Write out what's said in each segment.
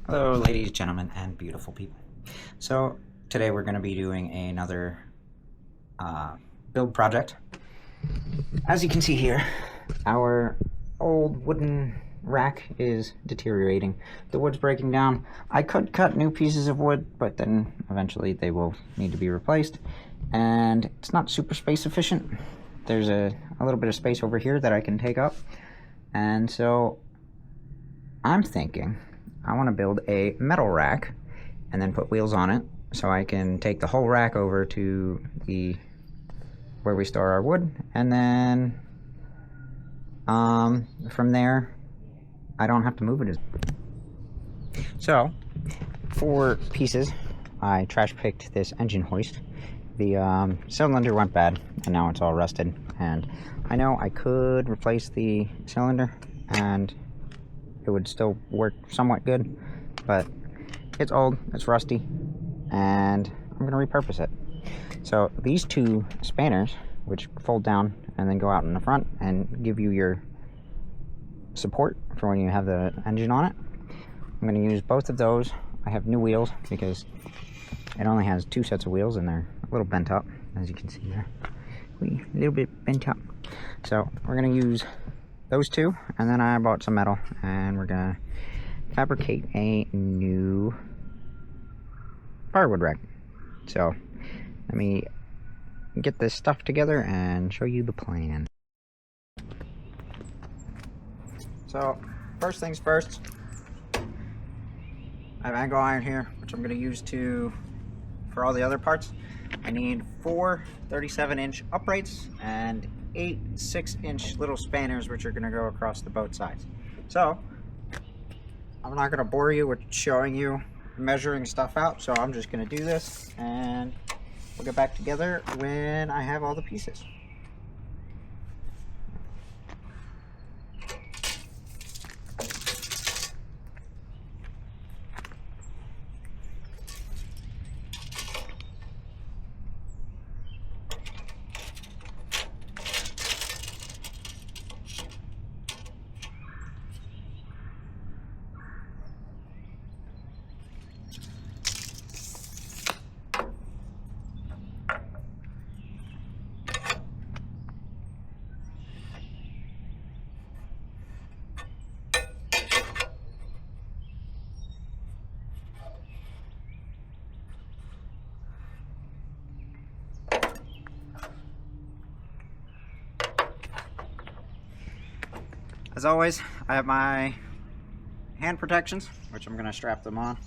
Hello ladies, gentlemen, and beautiful people. So today we're going to be doing another build project. As you can see here, our old wooden rack is deteriorating. The wood's breaking down. I could cut new pieces of wood, but then eventually they will need to be replaced, and it's not super space efficient. There's a little bit of space over here that I can take up, and so I'm thinking I want to build a metal rack and then put wheels on it so I can take the whole rack over to where we store our wood, and then from there I don't have to move it. So for pieces, I trash picked this engine hoist. The cylinder went bad and now it's all rusted, and I know I could replace the cylinder and it would still work somewhat good, but it's old, it's rusty, and I'm going to repurpose it. So these two spanners, which fold down and then go out in the front and give you your support for when you have the engine on it, I'm going to use both of those. I have new wheels because it only has 2 sets of wheels and they're a little bent up, as you can see there. A little bit bent up. So we're going to use those two, and then I bought some metal and we're going to fabricate a new firewood rack. So let me get this stuff together and show you the plan. So first things first, I have angle iron here, which I'm going to use for all the other parts. I need 4 37-inch uprights and 8 6-inch little spanners, which are going to go across the both sides. So I'm not going to bore you with showing you measuring stuff out, so I'm just going to do this and we'll get back together when I have all the pieces. As always, I have my hand protections, which I'm going to strap them on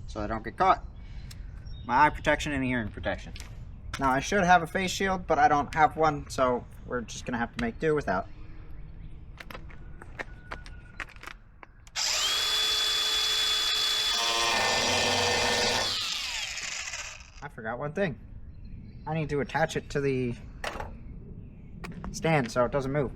so I don't get caught. My eye protection and hearing protection. Now I should have a face shield, but I don't have one, so we're just going to have to make do without. I forgot one thing. I need to attach it to the stand so it doesn't move.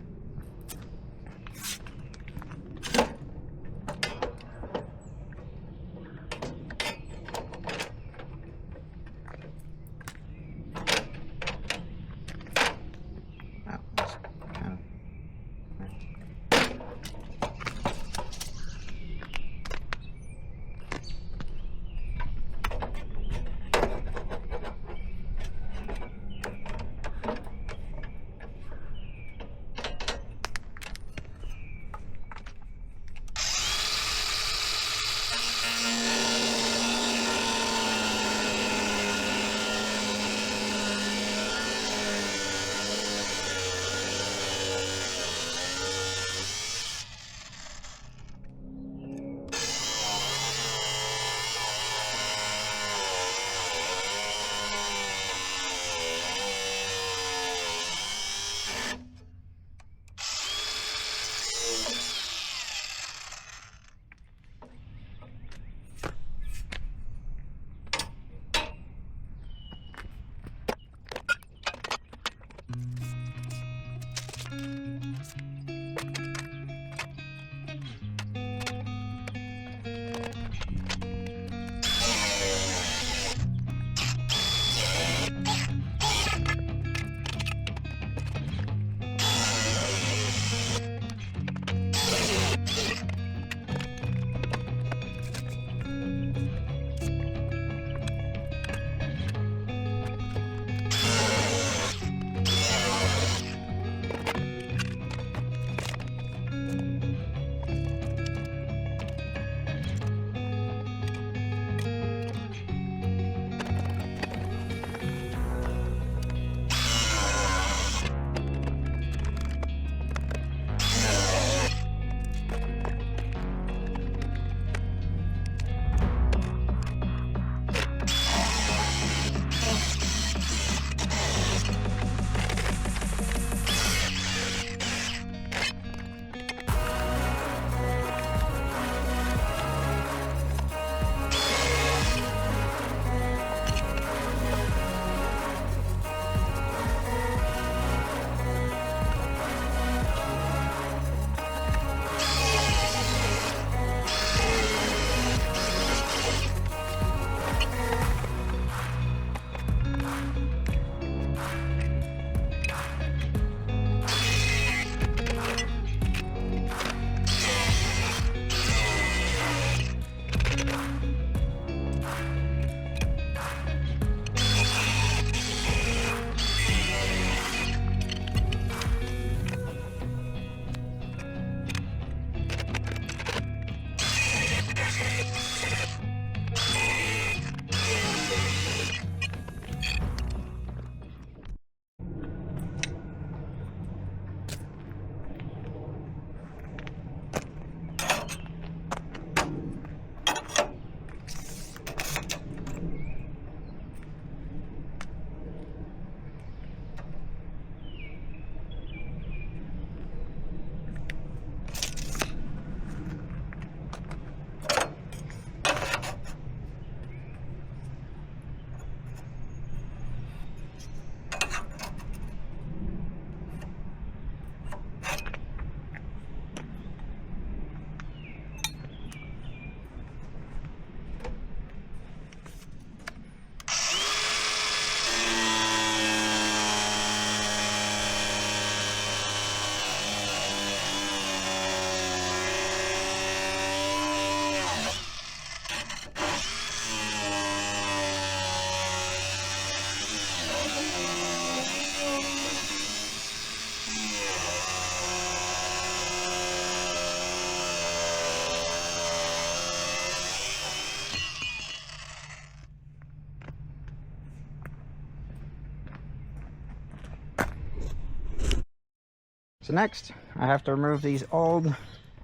So next, I have to remove these old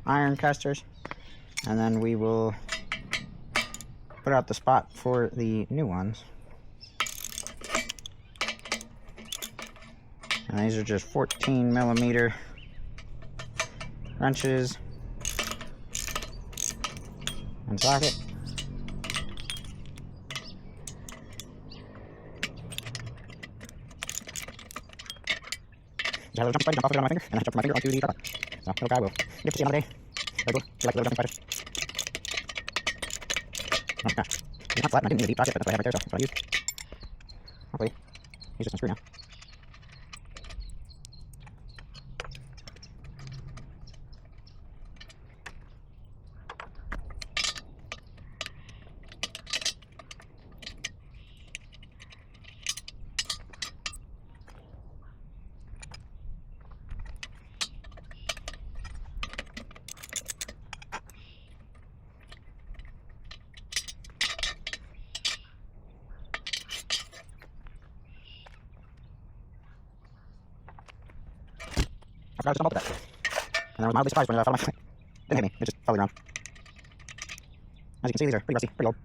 iron casters, and then we will put out the spot for the new ones. And these are just 14mm wrenches and socket. I have a little jumping spider jump off of it on my finger, and I jump my finger onto the tripod. So, little guy will get to see another day. Very cool. You like little jumping spiders? Oh gosh. It's not flat, and I didn't need a deep socket, but that's what I have right there, so that's what I use. Hopefully, he's just unscrew now. I forgot to stumble up with that. And I was mildly surprised when it fell on my foot. Didn't hit me, it just fell to the ground. As you can see, these are pretty rusty, pretty old.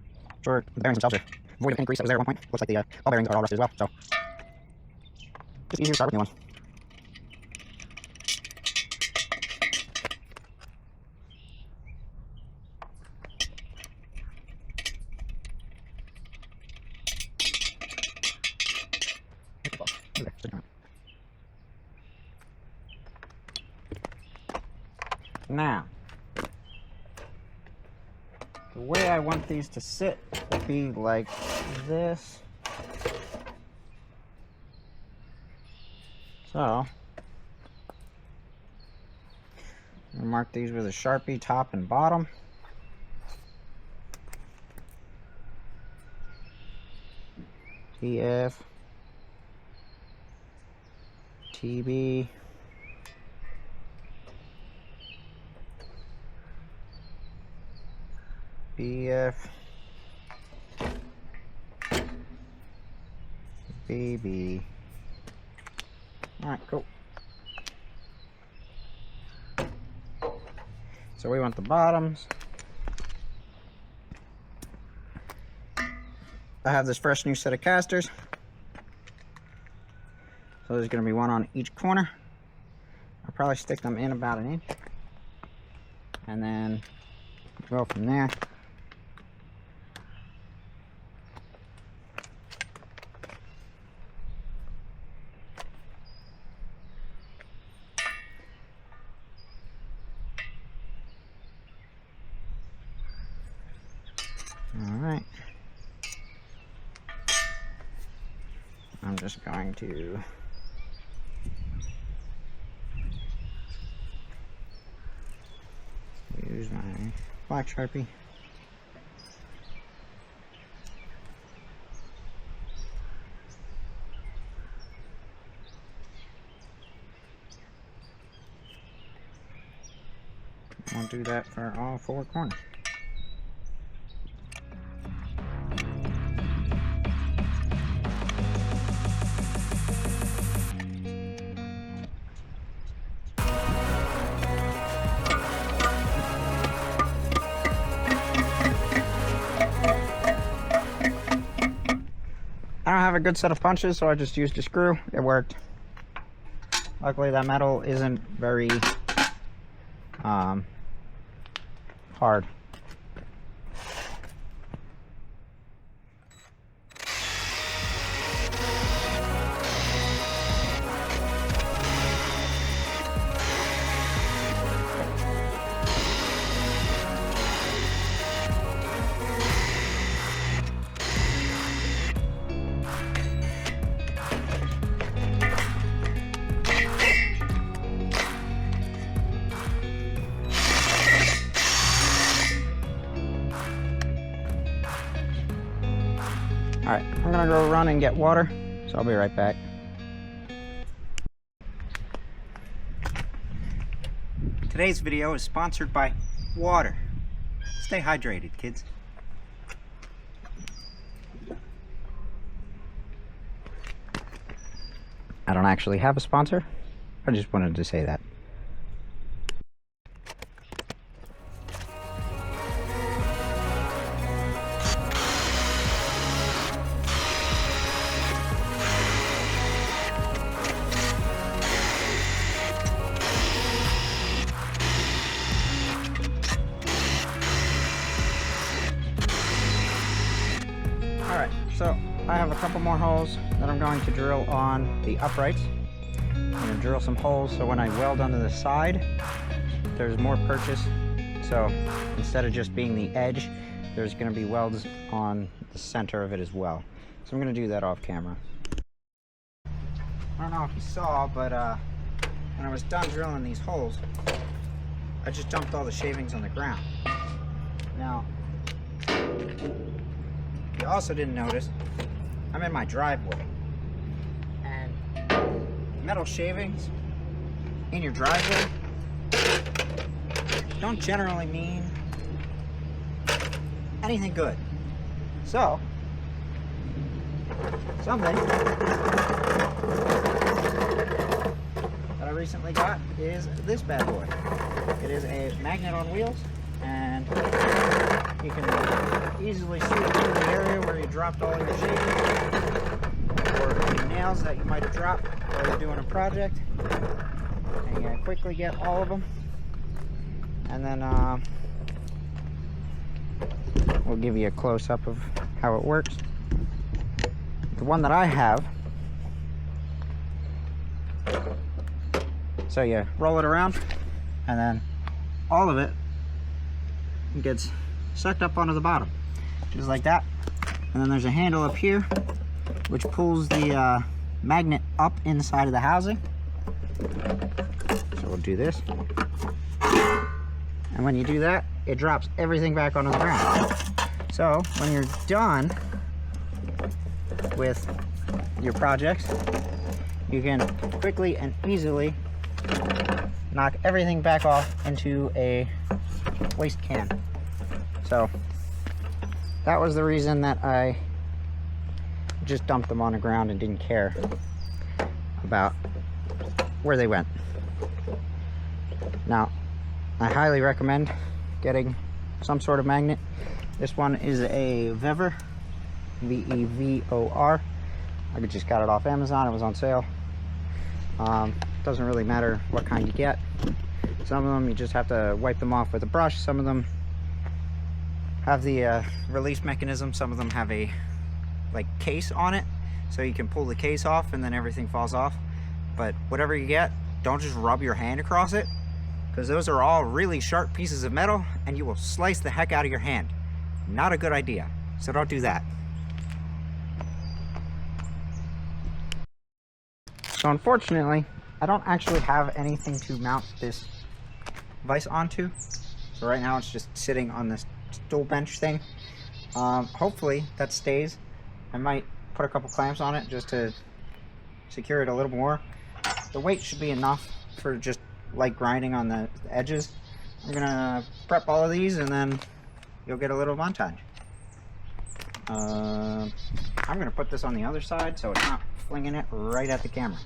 Sure, the bearings themselves are void of any grease that was there at one point. Looks like the ball bearings are all rusted as well, so just easier to start with new ones. Now, the way I want these to sit will be like this. So, I'm gonna mark these with a Sharpie, top and bottom. TF, TB, BF, BB. Alright, cool. So we want the bottoms. I have this fresh new set of casters. So there's going to be one on each corner. I'll probably stick them in about 1 inch. And then go from there. Alright. I'm just going to use my black Sharpie. I'll do that for all 4 corners. I don't have a good set of punches, so I just used a screw. It worked. Luckily, that metal isn't very hard. Alright, I'm gonna go run and get water, so I'll be right back. Today's video is sponsored by water. Stay hydrated, kids. I don't actually have a sponsor. I just wanted to say that. couple more holes that I'm going to drill on the uprights. I'm going to drill some holes so when I weld onto the side, there's more purchase. So instead of just being the edge, there's going to be welds on the center of it as well. So I'm going to do that off camera. I don't know if you saw, but when I was done drilling these holes, I just dumped all the shavings on the ground. Now, you also didn't notice, I'm in my driveway. And metal shavings in your driveway don't generally mean anything good. So, something that I recently got is this bad boy. It is a magnet on wheels, and you can easily see it through the area where you dropped all your shavings or any nails that you might have dropped while you're doing a project. And you quickly get all of them, and then we'll give you a close-up of how it works. The one that I have, so you roll it around and then all of it gets sucked up onto the bottom, just like that. And then there's a handle up here which pulls the magnet up inside of the housing. So we'll do this, and when you do that, it drops everything back onto the ground. So when you're done with your projects, you can quickly and easily knock everything back off into a waste can. So that was the reason that I just dumped them on the ground and didn't care about where they went. Now, I highly recommend getting some sort of magnet. This one is a Vevor, V-E-V-O-R. I just got it off Amazon. It was on sale. Doesn't really matter what kind you get. Some of them you just have to wipe them off with a brush. Some of them have the release mechanism. Some of them have a case on it, so you can pull the case off and then everything falls off. But whatever you get, don't just rub your hand across it, because those are all really sharp pieces of metal and you will slice the heck out of your hand. Not a good idea, so don't do that. So unfortunately, I don't actually have anything to mount this vise onto. So right now it's just sitting on this stool bench thing. Hopefully that stays. I might put a couple clamps on it just to secure it a little more. The weight should be enough for just light grinding on the edges. I'm gonna prep all of these and then you'll get a little montage. I'm gonna put this on the other side so it's not flinging it right at the camera.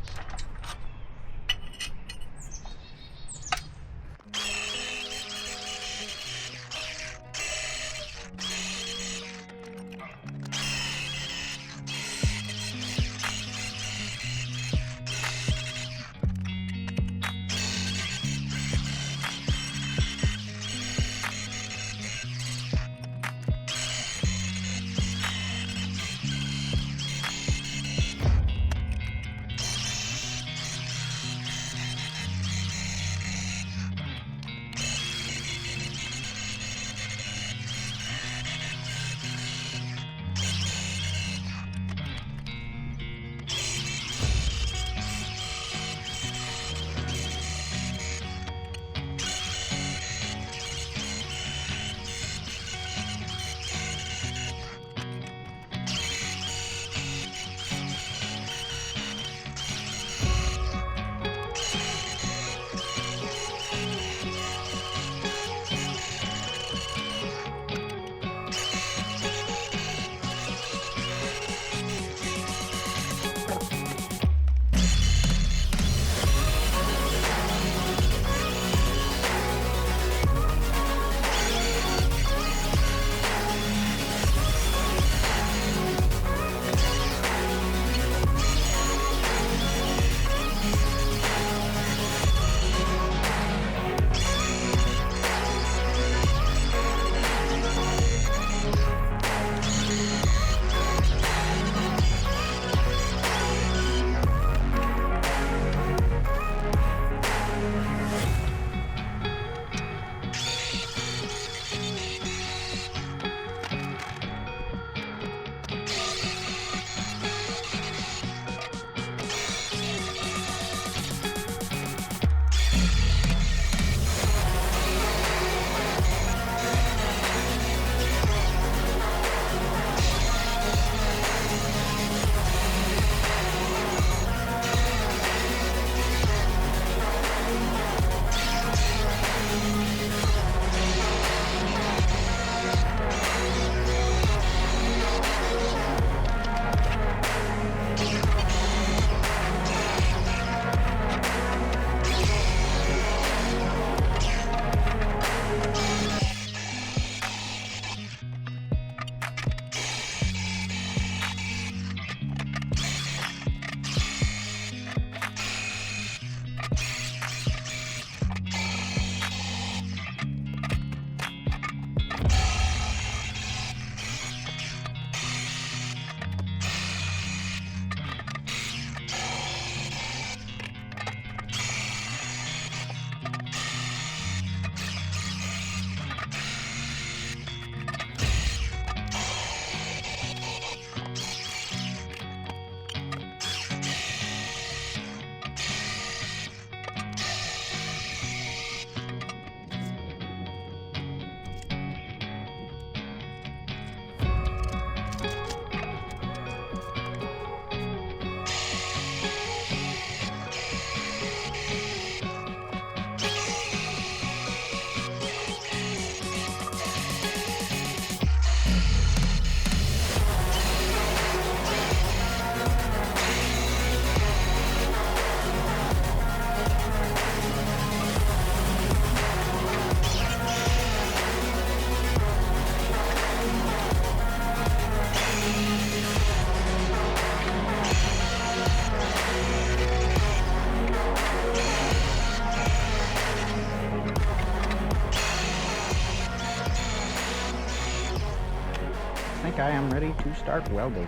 think I am ready to start welding.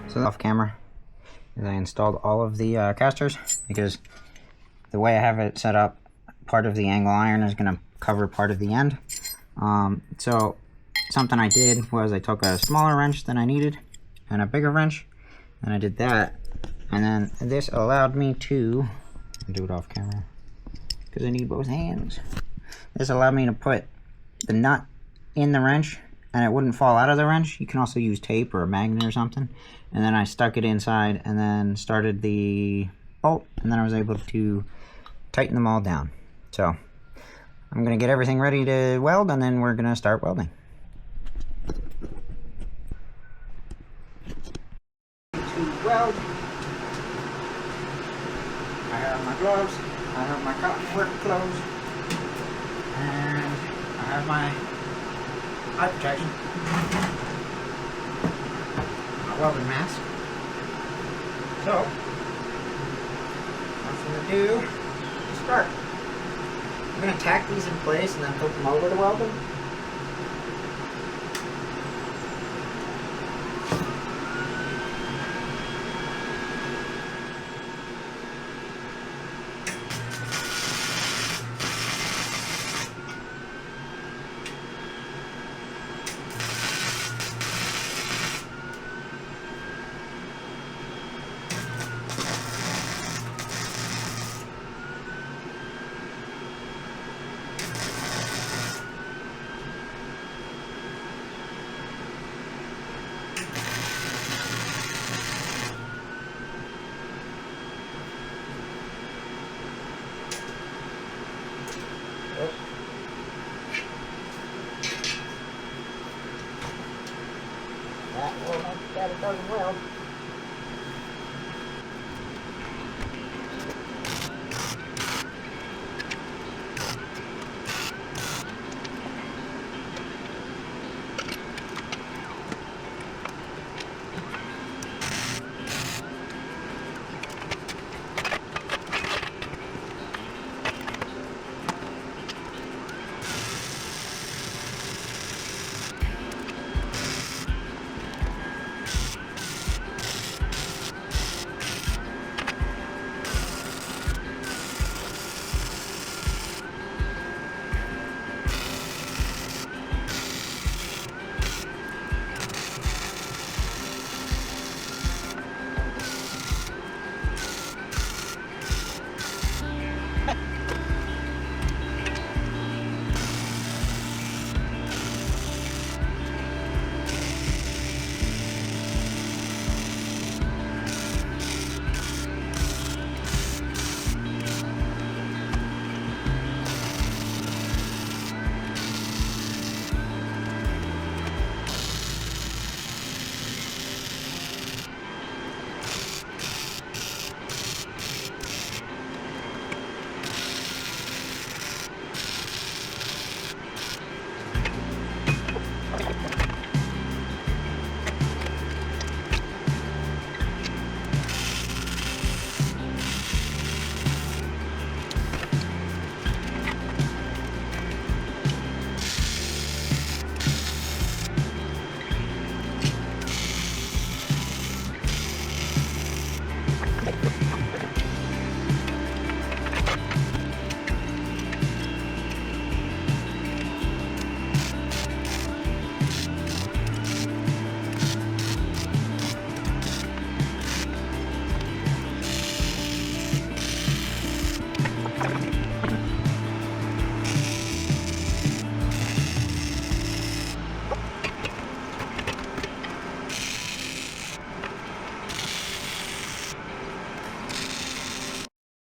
So off camera, I installed all of the casters because the way I have it set up, part of the angle iron is going to cover part of the end. So something I did was I took a smaller wrench than I needed and a bigger wrench, and I did that, and then this allowed me to do it off camera because I need both hands. This allowed me to put the nut in the wrench and it wouldn't fall out of the wrench. You can also use tape or a magnet or something, and then I stuck it inside and then started the bolt, and then I was able to tighten them all down. So I'm gonna get everything ready to weld, and then we're gonna start welding. To weld, I have my gloves, I have my cotton work clothes, and I have my eye protection, my welding mask. So what I'm gonna do is start. I'm going to tack these in place and then put them over to weld them. That will make that it doesn't weld.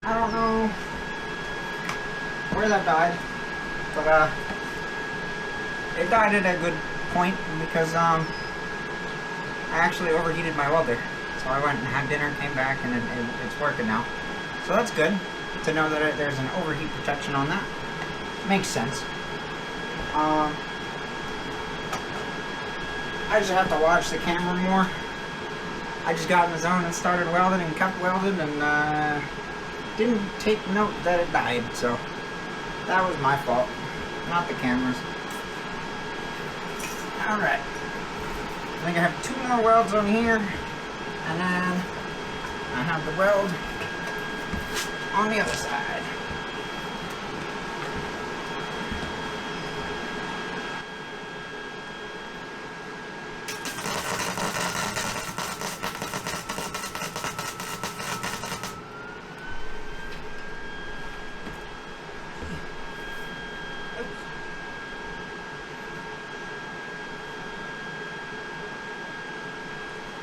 I don't know where that died, but it died at a good point because I actually overheated my welder. So I went and had dinner, came back, and it's working now. So that's good to know that there's an overheat protection on that. Makes sense. I just have to watch the camera more. I just got in the zone and started welding and kept welding and didn't take note that it died, so that was my fault, not the cameras. Alright. think I have 2 more welds on here, and then I have the weld on the other side.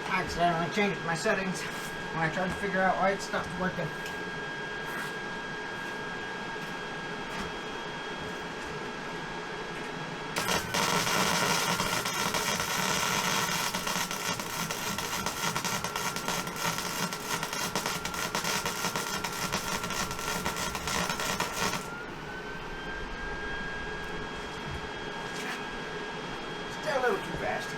I accidentally changed my settings when I tried to figure out why it stopped working. Still a little too fast.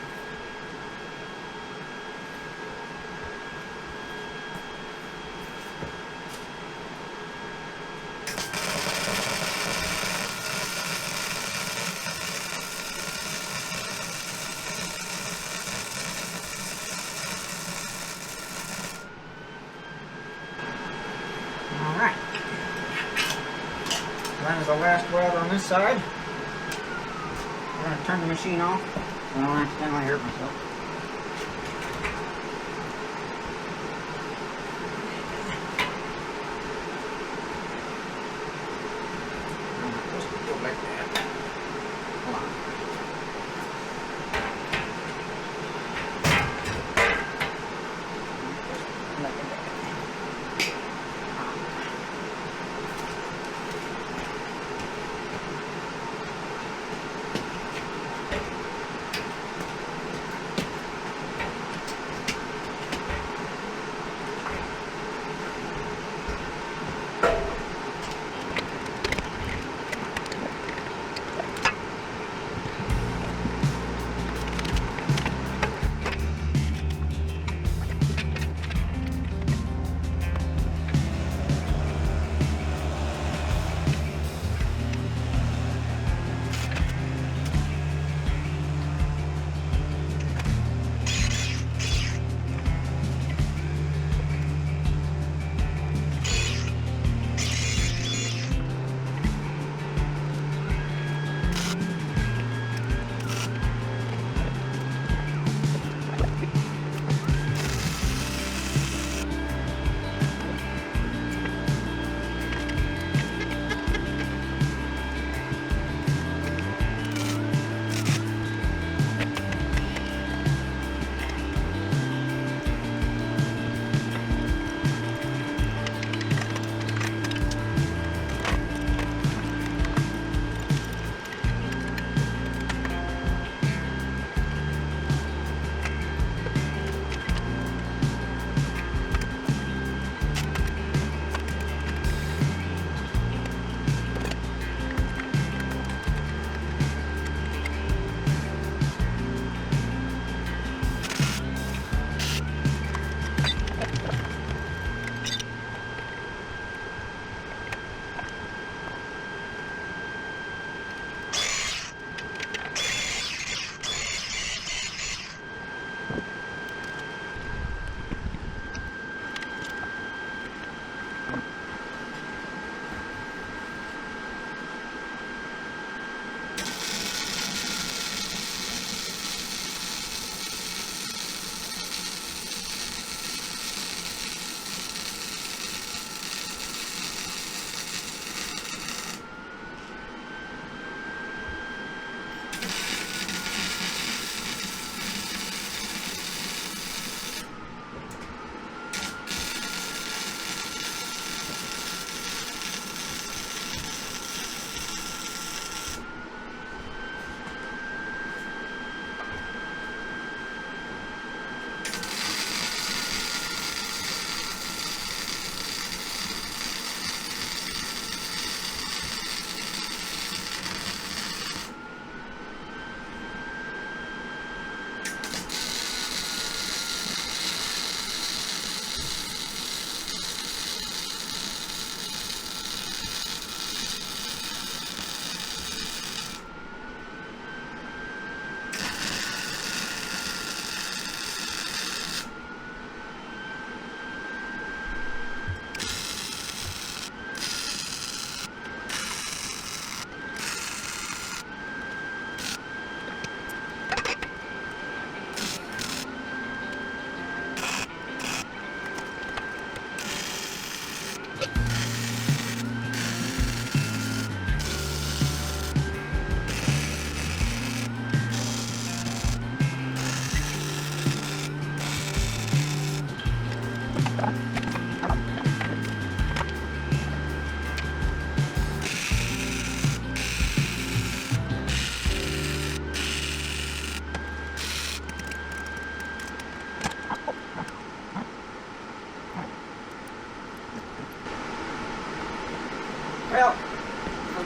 Alright. That is the last weld on this side. I'm going to turn the machine off so I don't accidentally hurt myself. I'm not supposed to go like that. Hold on.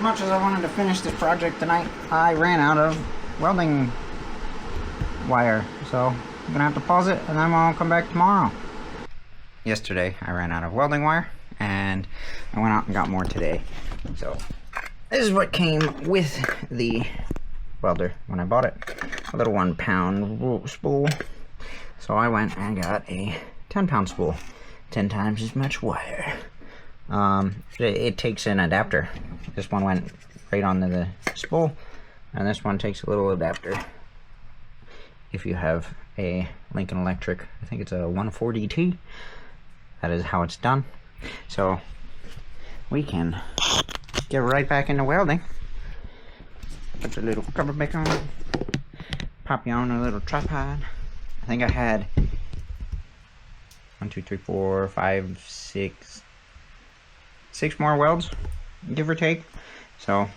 much as I wanted to finish this project tonight, I ran out of welding wire. So I'm gonna have to pause it and then I'll come back tomorrow. Yesterday I ran out of welding wire and I went out and got more today. So this is what came with the welder when I bought it. A little 1 pound spool. So I went and got a 10-pound spool. 10 times as much wire. It takes an adapter. This one went right onto the spool, and this one takes a little adapter. If you have a Lincoln Electric, I think it's a 140T, that is how it's done. So we can get right back into welding. Put the little cover back on, pop you on a little tripod. I think I had 1, 2, 3, 4, 5, 6 more welds, give or take. So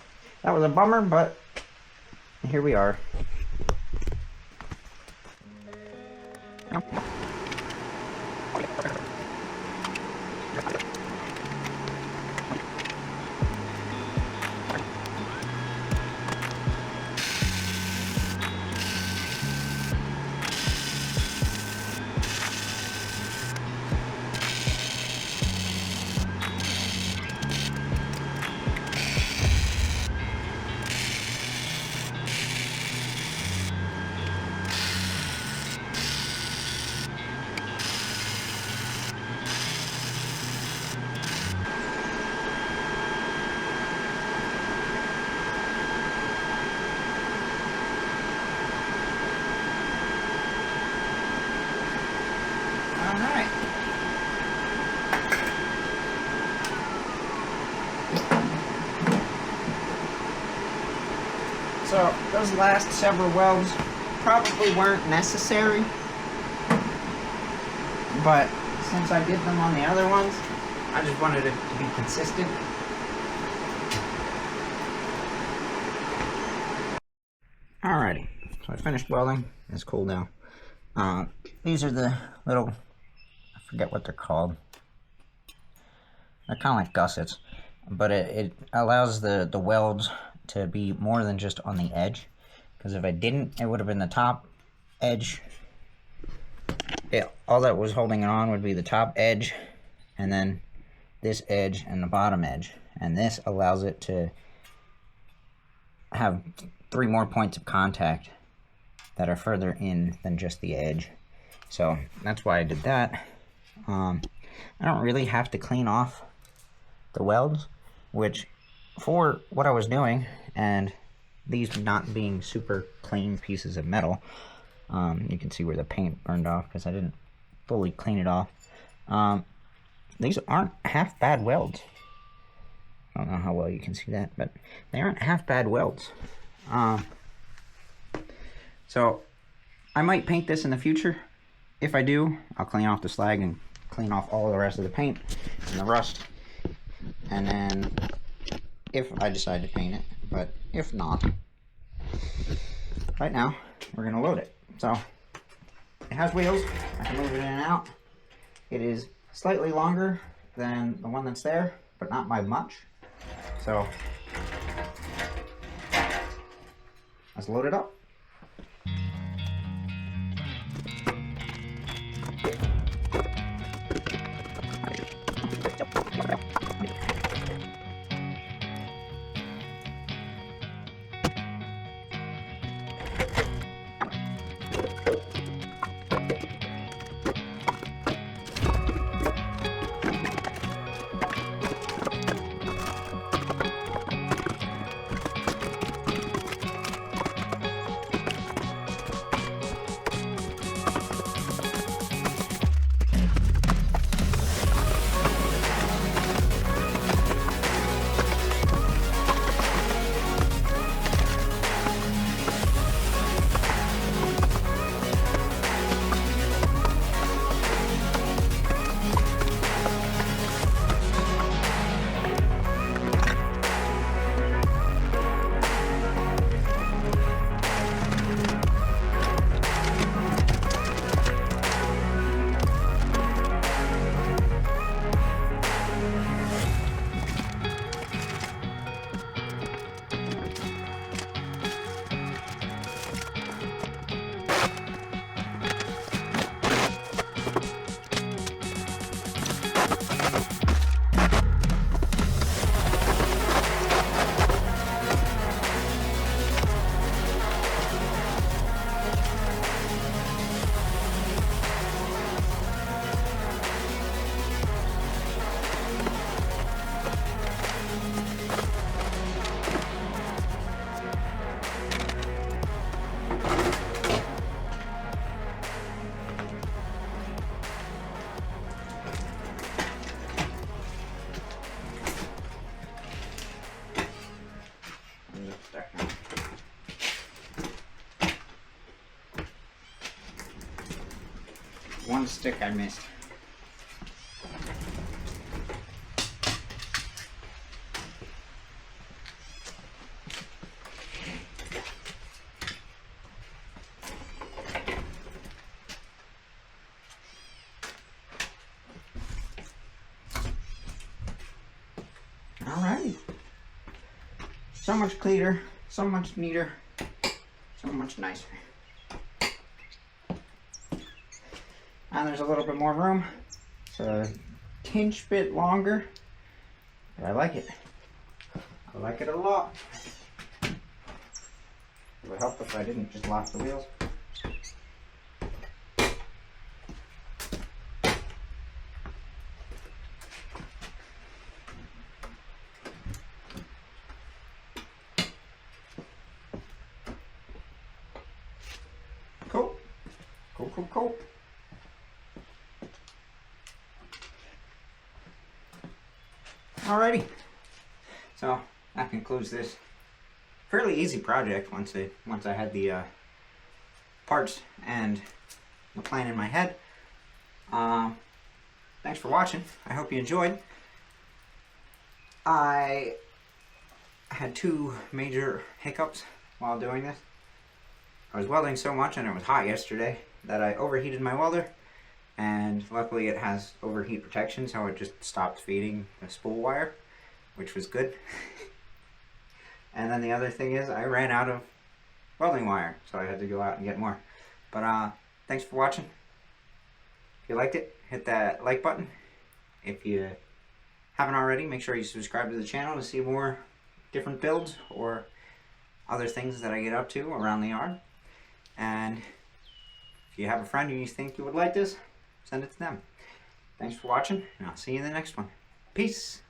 that was a bummer, but here we are. Alright. So those last several welds probably weren't necessary, but since I did them on the other ones, I just wanted it to be consistent. Alrighty, so I finished welding. It's cool now. These are the little, I forget what they're called. They're kind of like gussets, but it allows the welds to be more than just on the edge. Because if I didn't, it would have been the top edge. Yeah, all that was holding it on would be the top edge, and then this edge and the bottom edge. And this allows it to have 3 more points of contact that are further in than just the edge. So that's why I did that. I don't really have to clean off the welds, which for what I was doing and these not being super clean pieces of metal, you can see where the paint burned off because I didn't fully clean it off. These aren't half bad welds. I don't know how well you can see that, but they aren't half bad welds. So I might paint this in the future. If I do, I'll clean off the slag and clean off all the rest of the paint and the rust. And then if I decide to paint it, but if not, right now we're gonna load it. So it has wheels, I can move it in and out. It is slightly longer than the one that's there, but not by much. So let's load it up. one stick I missed. Alrighty. So much cleaner, so much neater, so much nicer. And there's a little bit more room. It's a tinge bit longer, but I like it. I like it a lot. It would help if I didn't just lock the wheels. Cool. Cool, cool, cool. Alrighty. So that concludes this fairly easy project once I had the parts and the plan in my head. Thanks for watching. I hope you enjoyed. I had two major hiccups while doing this. I was welding so much and it was hot yesterday that I overheated my welder, and luckily it has overheat protection, so it just stopped feeding the spool wire, which was good. And then the other thing is I ran out of welding wire, so I had to go out and get more. But thanks for watching. If you liked it, hit that like button. If you haven't already, make sure you subscribe to the channel to see more different builds or other things that I get up to around the yard. And if you have a friend who you think you would like this, send it to them. Thanks for watching, and I'll see you in the next one. Peace!